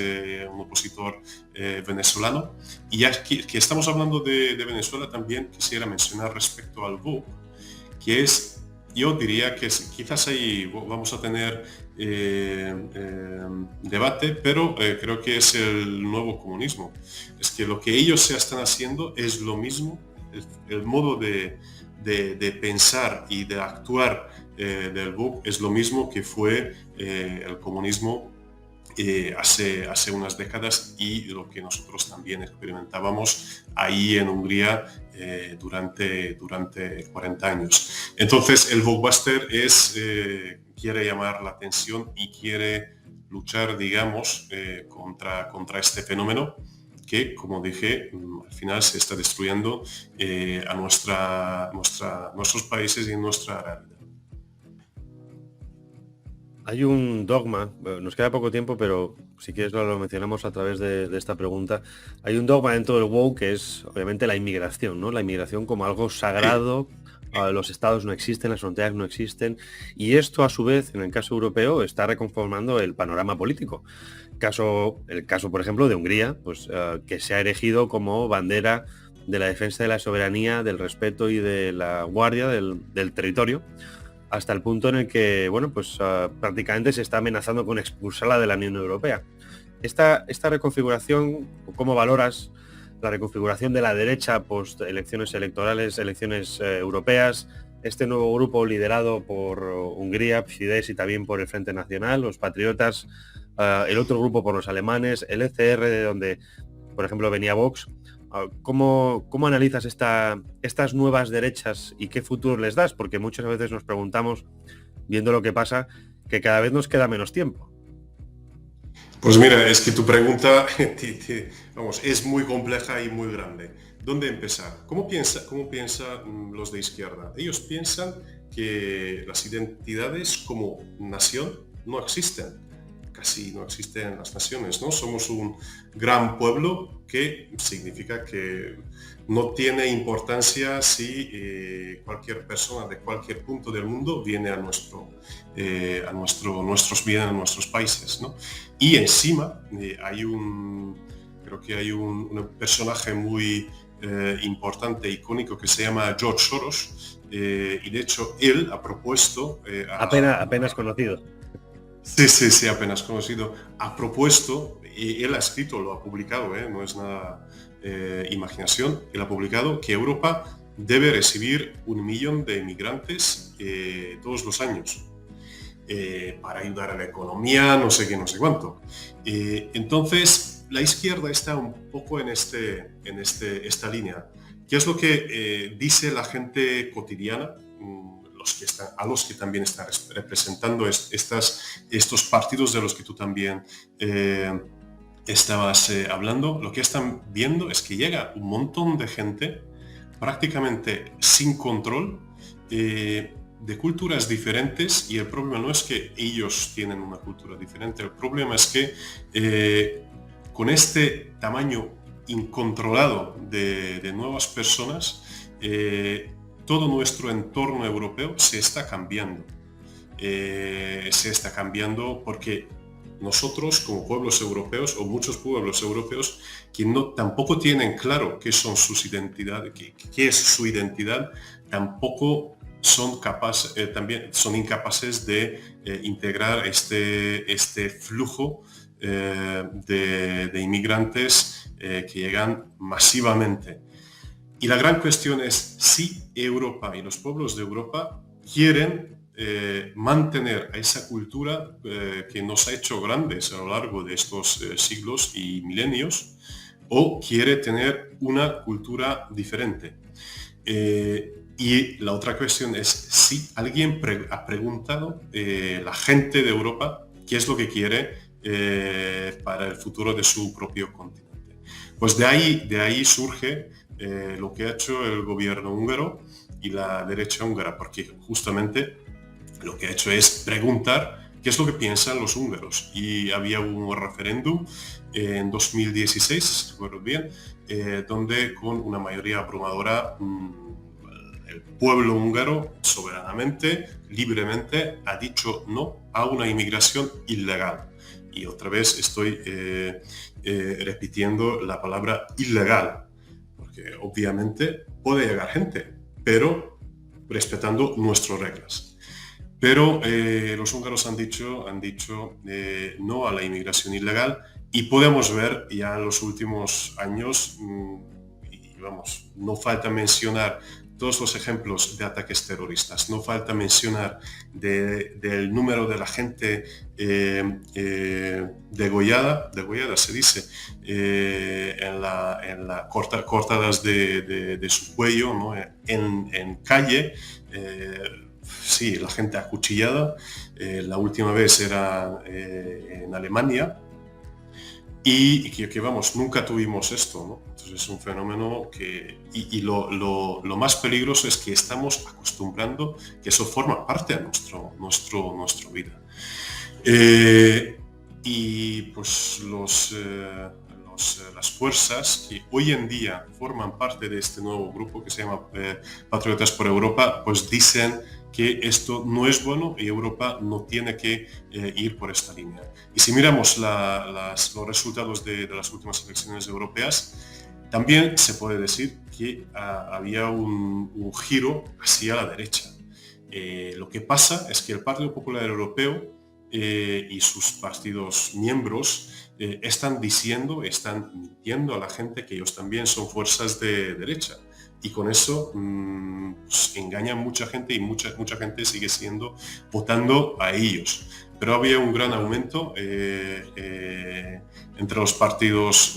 F: un opositor venezolano. Y ya que estamos hablando de Venezuela, también quisiera mencionar respecto al woke, que es, yo diría que quizás ahí vamos a tener debate, pero creo que es el nuevo comunismo. Es que lo que ellos se están haciendo es lo mismo. El modo de pensar y de actuar del woke es lo mismo que fue el comunismo hace unas décadas, y lo que nosotros también experimentábamos ahí en Hungría durante 40 años. Entonces el Wokebuster quiere llamar la atención y quiere luchar, digamos, contra este fenómeno que, como dije, al final se está destruyendo a nuestros países y nuestra realidad.
A: Hay un dogma, nos queda poco tiempo, pero si quieres lo mencionamos a través de esta pregunta. Hay un dogma dentro del woke que es obviamente la inmigración, ¿no? La inmigración como algo sagrado, los estados no existen, las fronteras no existen, y esto a su vez, en el caso europeo, está reconformando el panorama político. El caso, por ejemplo, de Hungría, pues, que se ha erigido como bandera de la defensa de la soberanía, del respeto y de la guardia del territorio, hasta el punto en el que, bueno, pues prácticamente se está amenazando con expulsarla de la Unión Europea. Esta reconfiguración, ¿cómo valoras la reconfiguración de la derecha post elecciones europeas, este nuevo grupo liderado por Hungría, Fidesz, y también por el Frente Nacional, los patriotas, el otro grupo por los alemanes, el ECR, de donde, por ejemplo, venía Vox? ¿Cómo analizas estas nuevas derechas y qué futuro les das? Porque muchas veces nos preguntamos, viendo lo que pasa, que cada vez nos queda menos tiempo.
F: Pues mira, es que tu pregunta vamos, es muy compleja y muy grande. ¿Dónde empezar? ¿Cómo piensan los de izquierda? Ellos piensan que las identidades como nación no existen. Casi no existen las naciones, ¿no? Somos un gran pueblo, que significa que no tiene importancia si cualquier persona de cualquier punto del mundo viene a nuestros países, ¿no? Y encima creo que hay un personaje muy importante, icónico, que se llama George Soros, y de hecho él ha propuesto...
A: apenas conocido.
F: Sí, apenas conocido. Ha propuesto, y él ha escrito, lo ha publicado, no es nada imaginación, él ha publicado que Europa debe recibir 1 millón de inmigrantes todos los años para ayudar a la economía, no sé qué, no sé cuánto. Entonces, la izquierda está un poco en esta línea. ¿Qué es lo que dice la gente cotidiana? A los que también están representando estos partidos de los que tú también estabas hablando, lo que están viendo es que llega un montón de gente prácticamente sin control, de culturas diferentes, y el problema no es que ellos tienen una cultura diferente, el problema es que con este tamaño incontrolado de nuevas personas, todo nuestro entorno europeo se está cambiando. Porque nosotros, como pueblos europeos, o muchos pueblos europeos, que tampoco tienen claro qué son sus identidades, qué es su identidad, tampoco también son incapaces de integrar este flujo de inmigrantes que llegan masivamente. Y la gran cuestión es si Europa y los pueblos de Europa quieren mantener esa cultura que nos ha hecho grandes a lo largo de estos siglos y milenios, o quiere tener una cultura diferente. Y la otra cuestión es si alguien ha preguntado la gente de Europa qué es lo que quiere para el futuro de su propio continente. Pues de ahí surge lo que ha hecho el gobierno húngaro y la derecha húngara, porque justamente lo que ha hecho es preguntar qué es lo que piensan los húngaros. Y había un referéndum en 2016, si recuerdo bien, donde con una mayoría abrumadora el pueblo húngaro soberanamente, libremente, ha dicho no a una inmigración ilegal. Y otra vez estoy repitiendo la palabra ilegal, porque obviamente puede llegar gente, pero respetando nuestras reglas. Pero los húngaros han dicho no a la inmigración ilegal, y podemos ver ya en los últimos años, y vamos, no falta mencionar todos los ejemplos de ataques terroristas, no falta mencionar del número de la gente degollada se dice, cortadas de su cuello, ¿no? en calle, sí, la gente acuchillada, la última vez era en Alemania, y que vamos, nunca tuvimos esto, ¿no? Entonces es un fenómeno que... Y lo más peligroso es que estamos acostumbrando que eso forma parte de nuestra vida. Y pues los las fuerzas que hoy en día forman parte de este nuevo grupo que se llama Patriotas por Europa, pues dicen que esto no es bueno y Europa no tiene que ir por esta línea. Y si miramos los resultados de las últimas elecciones europeas, también se puede decir que había un giro hacia la derecha. Lo que pasa es que el Partido Popular Europeo y sus partidos miembros están mintiendo a la gente que ellos también son fuerzas de derecha. Y con eso pues, engañan mucha gente y mucha gente sigue votando a ellos. Pero había un gran aumento entre los partidos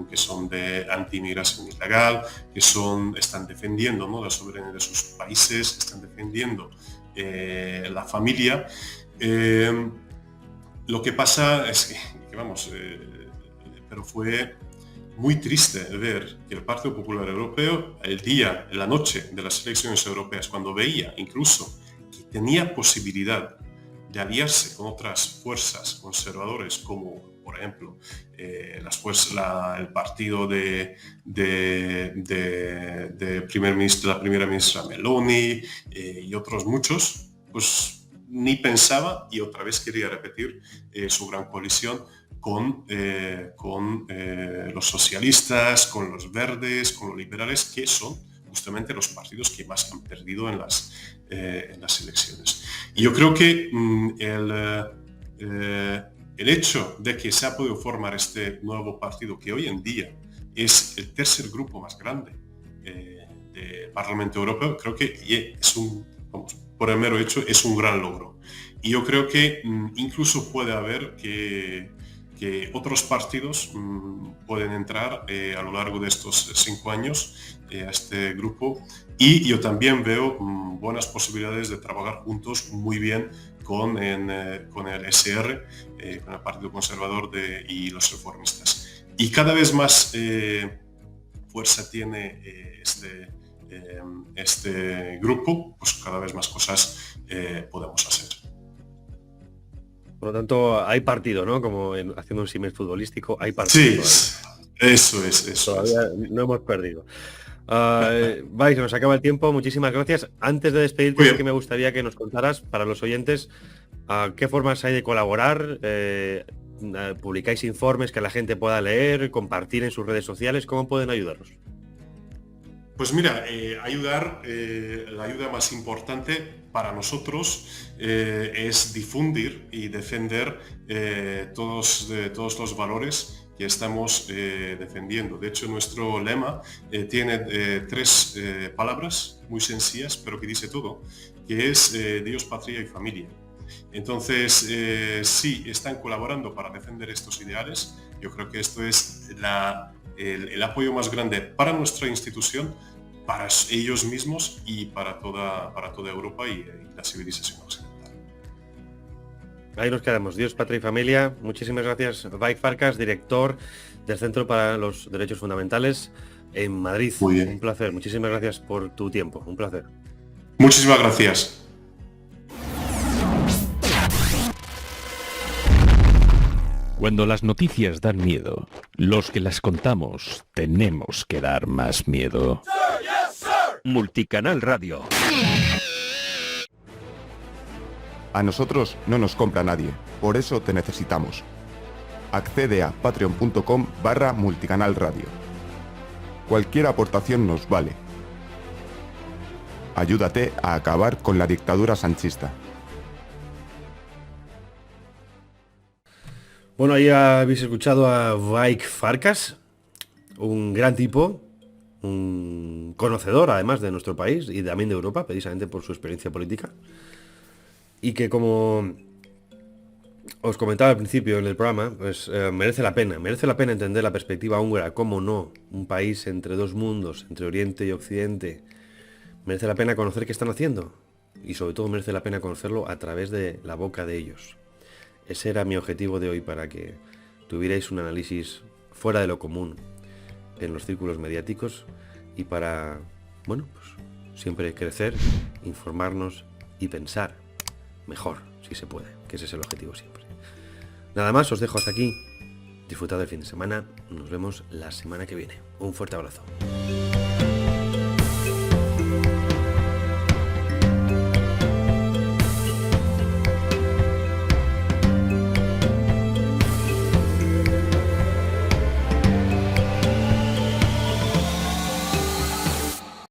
F: que son de anti-inmigración ilegal, que están defendiendo, ¿no?, la soberanía de sus países, están defendiendo la familia. Lo que pasa es que vamos, pero fue muy triste ver que el Partido Popular Europeo, en la noche de las elecciones europeas, cuando veía incluso que tenía posibilidad de aliarse con otras fuerzas conservadoras, como por ejemplo el partido de la primera ministra Meloni y otros muchos, pues ni pensaba y otra vez quería repetir su gran coalición con los socialistas, con los verdes, con los liberales, que son justamente los partidos que más han perdido en las elecciones. Y yo creo que el hecho de que se ha podido formar este nuevo partido, que hoy en día es el tercer grupo más grande del Parlamento Europeo, creo que por el mero hecho es un gran logro. Y yo creo que incluso puede haber que otros partidos pueden entrar a lo largo de estos 5 años a este grupo, y yo también veo buenas posibilidades de trabajar juntos muy bien con el SR, con el Partido Conservador y los reformistas. Y cada vez más fuerza tiene este grupo, pues cada vez más cosas podemos hacer.
A: Por lo tanto, hay partido, ¿no? Como haciendo un símil futbolístico, hay partido.
F: Sí, eso es.
A: Todavía no hemos perdido. Vai, se nos acaba el tiempo, muchísimas gracias. Antes de despedirte, sí que me gustaría que nos contaras, para los oyentes, qué formas hay de colaborar. ¿Publicáis informes que la gente pueda leer, compartir en sus redes sociales? ¿Cómo pueden ayudaros?
F: Pues mira, la ayuda más importante para nosotros es difundir y defender todos los valores que estamos defendiendo. De hecho, nuestro lema tiene 3 palabras muy sencillas, pero que dice todo, que es Dios, patria y familia. Entonces, si están colaborando para defender estos ideales, yo creo que esto es el apoyo más grande para nuestra institución, para ellos mismos y para toda Europa y la civilización occidental.
A: Ahí nos quedamos. Dios, patria y familia. Muchísimas gracias, Vai Farkas, director del Centro para los Derechos Fundamentales en Madrid.
F: Muy bien.
A: Un placer. Muchísimas gracias por tu tiempo. Un placer.
F: Muchísimas gracias.
E: Cuando las noticias dan miedo, los que las contamos tenemos que dar más miedo. Multicanal Radio.
D: A nosotros no nos compra nadie, por eso te necesitamos. Accede a patreon.com/multicanalradio. Cualquier aportación nos vale. Ayúdate a acabar con la dictadura sanchista.
A: Bueno, ahí habéis escuchado a Vai Farkas, un gran tipo, un conocedor además de nuestro país y también de Europa, precisamente por su experiencia política, y que, como os comentaba al principio en el programa, pues merece la pena entender la perspectiva húngara, cómo no, un país entre dos mundos, entre Oriente y Occidente. Merece la pena conocer qué están haciendo, y sobre todo merece la pena conocerlo a través de la boca de ellos. Ese era mi objetivo de hoy, para que tuvierais un análisis fuera de lo común en los círculos mediáticos y para, bueno, pues siempre crecer, informarnos y pensar mejor, si se puede, que ese es el objetivo siempre. Nada más, os dejo hasta aquí. disfrutad del fin de semana. Nos vemos la semana que viene. Un fuerte abrazo.